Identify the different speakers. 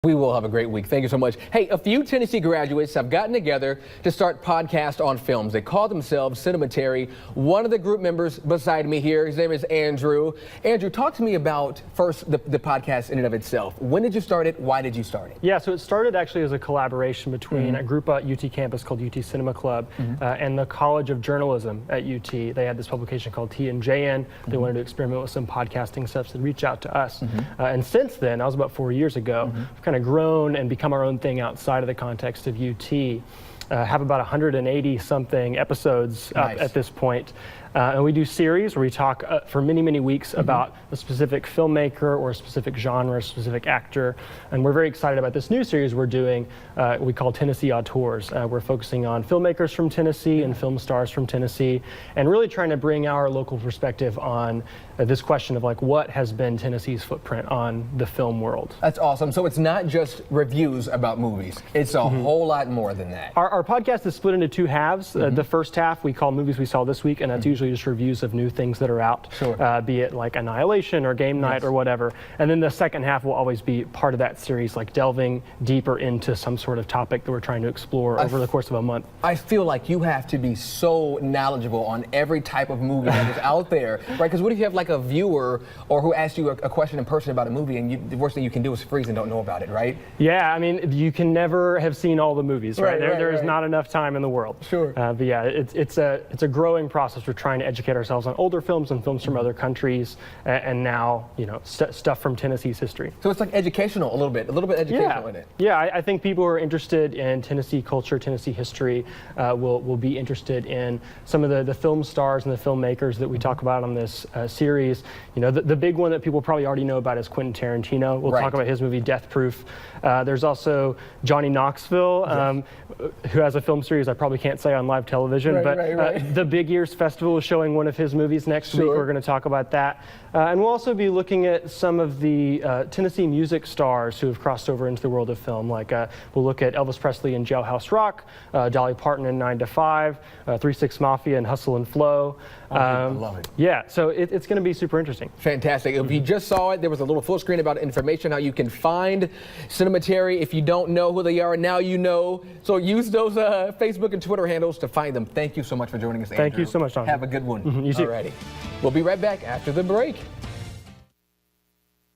Speaker 1: We will have a great week. Thank you so much. Hey, a few Tennessee graduates have gotten together to start podcasts on films. They call themselves Cinematary. One of the group members beside me here, his name is Andrew. Andrew, talk to me about first the podcast in and of itself. When did you start it? Why did you start it?
Speaker 2: Yeah, so it started actually as a collaboration between a group at UT campus called UT Cinema Club and the College of Journalism at UT. They had this publication called T&JN. They wanted to experiment with some podcasting stuff, so reach out to us. And since then, that was about 4 years ago, we've kind of grown and become our own thing outside of the context of UT. Have about 180 something episodes up at this point. And we do series where we talk for many, many weeks about a specific filmmaker or a specific genre, a specific actor. And we're very excited about this new series we're doing, we call Tennessee Auteurs. We're focusing on filmmakers from Tennessee and film stars from Tennessee, and really trying to bring our local perspective on this question of like what has been Tennessee's footprint on the film world.
Speaker 1: That's awesome. So it's not just reviews about movies. It's a whole lot more than that.
Speaker 2: Our podcast is split into two halves. The first half we call Movies We Saw This Week, and that's usually just reviews of new things that are out, be it like Annihilation or Game Night or whatever. And then the second half will always be part of that series, like delving deeper into some sort of topic that we're trying to explore over the course of a month.
Speaker 1: I feel like you have to be so knowledgeable on every type of movie that is out there, right? Because what if you have like a viewer or who asks you a question in person about a movie and the worst thing you can do is freeze and don't know about it, right?
Speaker 2: Yeah, I mean, you can never have seen all the movies, right? There is not enough time in the world.
Speaker 1: Sure.
Speaker 2: But yeah, it's a growing process. We're trying to educate ourselves on older films and films from other countries, and now, you know, stuff from Tennessee's history.
Speaker 1: So it's like educational a little bit educational in it.
Speaker 2: Yeah, I think people who are interested in Tennessee culture, Tennessee history, will be interested in some of the film stars and the filmmakers that we talk about on this series. You know, the big one that people probably already know about is Quentin Tarantino. We'll talk about his movie Death Proof. There's also Johnny Knoxville, who has a film series I probably can't say on live television, but the Big Ears Festival is showing one of his movies next week. We're going to talk about that. And we'll also be looking at some of the Tennessee music stars who have crossed over into the world of film. Like we'll look at Elvis Presley in Jailhouse Rock, Dolly Parton in 9 to 5, 3 6 Mafia and Hustle and Flow.
Speaker 1: I love it.
Speaker 2: Yeah, so it's going to be super interesting.
Speaker 1: Fantastic. If you just saw it, there was a little full screen about information, how you can find Cinematary. If you don't know who they are, now you know. So use those Facebook and Twitter handles to find them. Thank you so much for joining us, Andrew.
Speaker 2: Thank you so much, Don.
Speaker 1: Have a good one.
Speaker 2: You too.
Speaker 1: Alrighty. We'll be right back after the break.